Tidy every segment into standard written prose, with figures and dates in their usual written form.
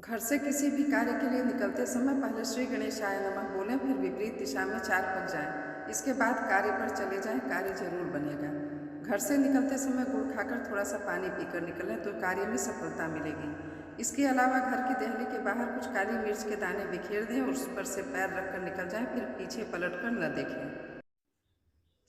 घर से किसी भी कार्य के लिए निकलते समय पहले श्री गणेशाय नमः बोलें, फिर विपरीत दिशा में 4 पग जाएं। इसके बाद कार्य पर चले जाएं, कार्य जरूर बनेगा। घर से निकलते समय गुड़ खाकर थोड़ा सा पानी पीकर निकलें तो कार्य में सफलता मिलेगी। इसके अलावा घर की देहली के बाहर कुछ काली मिर्च के दाने बिखेर दें और उस पर से पैर रखकर निकल जाएं, फिर पीछे पलटकर न देखें।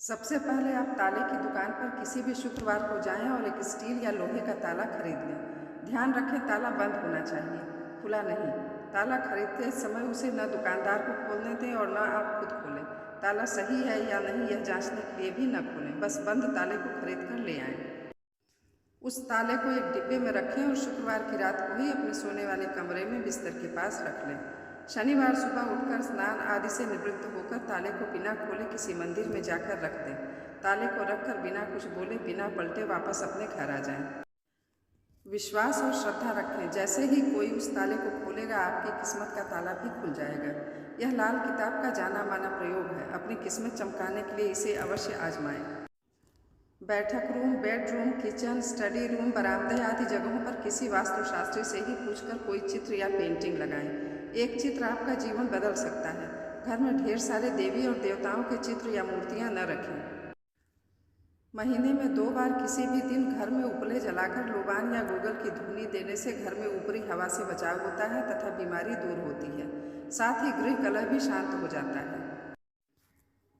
सबसे पहले आप ताले की दुकान पर किसी भी शुक्रवार को जाएं और एक स्टील या लोहे का ताला खरीद लें। ध्यान रखें, ताला बंद होना चाहिए, खुला नहीं। ताला खरीदते समय उसे न दुकानदार को खोलने दें और न आप खुद खोलें। ताला सही है या नहीं यह जांचने के लिए भी न खोलें, बस बंद ताले को खरीद कर ले आएं। उस ताले को एक डिब्बे में रखें और शुक्रवार की रात को ही अपने सोने वाले कमरे में बिस्तर के पास रख लें। शनिवार सुबह उठकर स्नान आदि से निवृत्त होकर ताले को बिना खोले किसी मंदिर में जाकर रख दें। ताले को रखकर बिना कुछ बोले, बिना पलटे वापस अपने घर आ जाएं। विश्वास और श्रद्धा रखें, जैसे ही कोई उस ताले को खोलेगा आपकी किस्मत का ताला भी खुल जाएगा। यह लाल किताब का जाना माना प्रयोग है। अपनी किस्मत चमकाने के लिए इसे अवश्य आजमाएं। बैठक room, bedroom, kitchen, study room, बरामदे आदि जगहों पर किसी वास्तुशास्त्री से ही पूछकर कोई चित्र या पेंटिंग लगाएं। एक चित्र आपका जीवन बदल सकता है। घर में ढेर सारे देवी और देवताओं के चित्र या मूर्तियां न रखें। महीने में 2 बार किसी भी दिन घर में उपले जलाकर लोबान या गूगल की धुनी देने से घर में ऊपरी हवा से बचाव होता है तथा बीमारी दूर होती है। साथ ही गृह कलह भी शांत हो जाता है।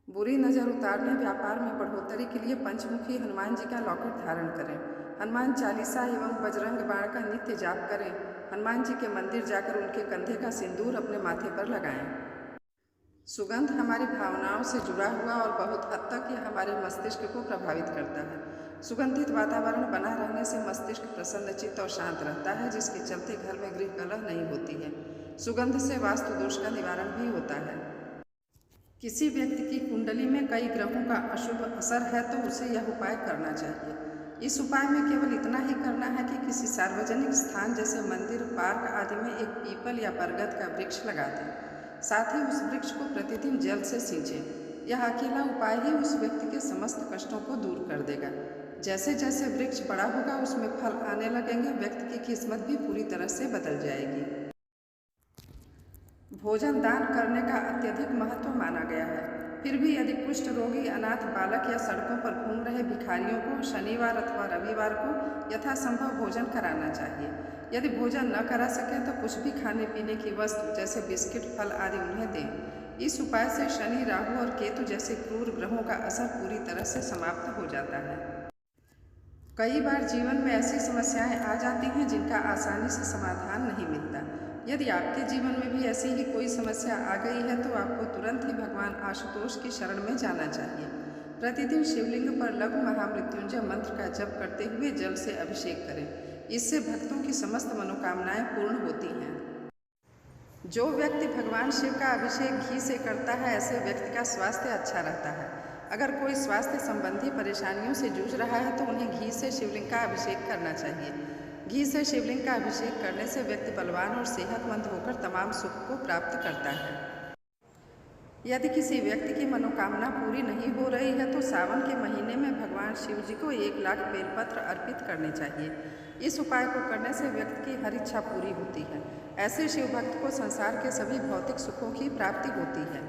बुरी नज़र उतारने, व्यापार में बढ़ोतरी के लिए पंचमुखी हनुमान जी का लॉकेट धारण करें। हनुमान चालीसा एवं बजरंग बाण का नित्य जाप करें। हनुमान जी के मंदिर जाकर उनके कंधे का सिंदूर अपने माथे पर लगाएं। सुगंध हमारी भावनाओं से जुड़ा हुआ और बहुत हद तक यह हमारे मस्तिष्क को प्रभावित करता है। सुगंधित वातावरण बना रहने से मस्तिष्क प्रसन्नचित्त और शांत रहता है, जिसके चलते घर में गृह कलह नहीं होती है। सुगंध से वास्तु दोष का निवारण भी होता है। किसी व्यक्ति की कुंडली में कई ग्रहों का अशुभ असर है तो उसे यह उपाय करना चाहिए। इस उपाय में केवल इतना ही करना है कि किसी सार्वजनिक स्थान जैसे मंदिर, पार्क आदि में एक पीपल या बरगद का वृक्ष लगा दें। साथ ही उस वृक्ष को प्रतिदिन जल से सींचें। यह अकेला उपाय ही उस व्यक्ति के समस्त कष्टों को दूर कर देगा। जैसे जैसे वृक्ष बड़ा होगा उसमें फल आने लगेंगे, व्यक्ति की किस्मत भी पूरी तरह से बदल जाएगी। भोजन दान करने का अत्यधिक महत्व माना गया है। फिर भी यदि कुष्ठ रोगी, अनाथ बालक या सड़कों पर घूम रहे भिखारियों को शनिवार अथवा रविवार को यथासंभव भोजन कराना चाहिए। यदि भोजन न करा सकें तो कुछ भी खाने पीने की वस्तु जैसे बिस्किट, फल आदि उन्हें दें। इस उपाय से शनि, राहु और केतु जैसे क्रूर ग्रहों का असर पूरी तरह से समाप्त हो जाता है। कई बार जीवन में ऐसी समस्याएं आ जाती हैं जिनका आसानी से समाधान नहीं मिलता। यदि आपके जीवन में भी ऐसी ही कोई समस्या आ गई है तो आपको तुरंत ही भगवान आशुतोष की शरण में जाना चाहिए। प्रतिदिन शिवलिंग पर लघु महामृत्युंजय मंत्र का जप करते हुए जल से अभिषेक करें। इससे भक्तों की समस्त मनोकामनाएं पूर्ण होती हैं। जो व्यक्ति भगवान शिव का अभिषेक घी से करता है, ऐसे व्यक्ति का स्वास्थ्य अच्छा रहता है। अगर कोई स्वास्थ्य संबंधी परेशानियों से जूझ रहा है तो उन्हें घी से शिवलिंग का अभिषेक करना चाहिए। घी से शिवलिंग का अभिषेक करने से व्यक्ति बलवान और सेहतमंद होकर तमाम सुख को प्राप्त करता है। यदि किसी व्यक्ति की मनोकामना पूरी नहीं हो रही है तो सावन के महीने में भगवान शिव जी को 1 लाख बेलपत्र अर्पित करने चाहिए। इस उपाय को करने से व्यक्ति की हर इच्छा पूरी होती है। ऐसे शिव भक्त को संसार के सभी भौतिक सुखों की प्राप्ति होती है।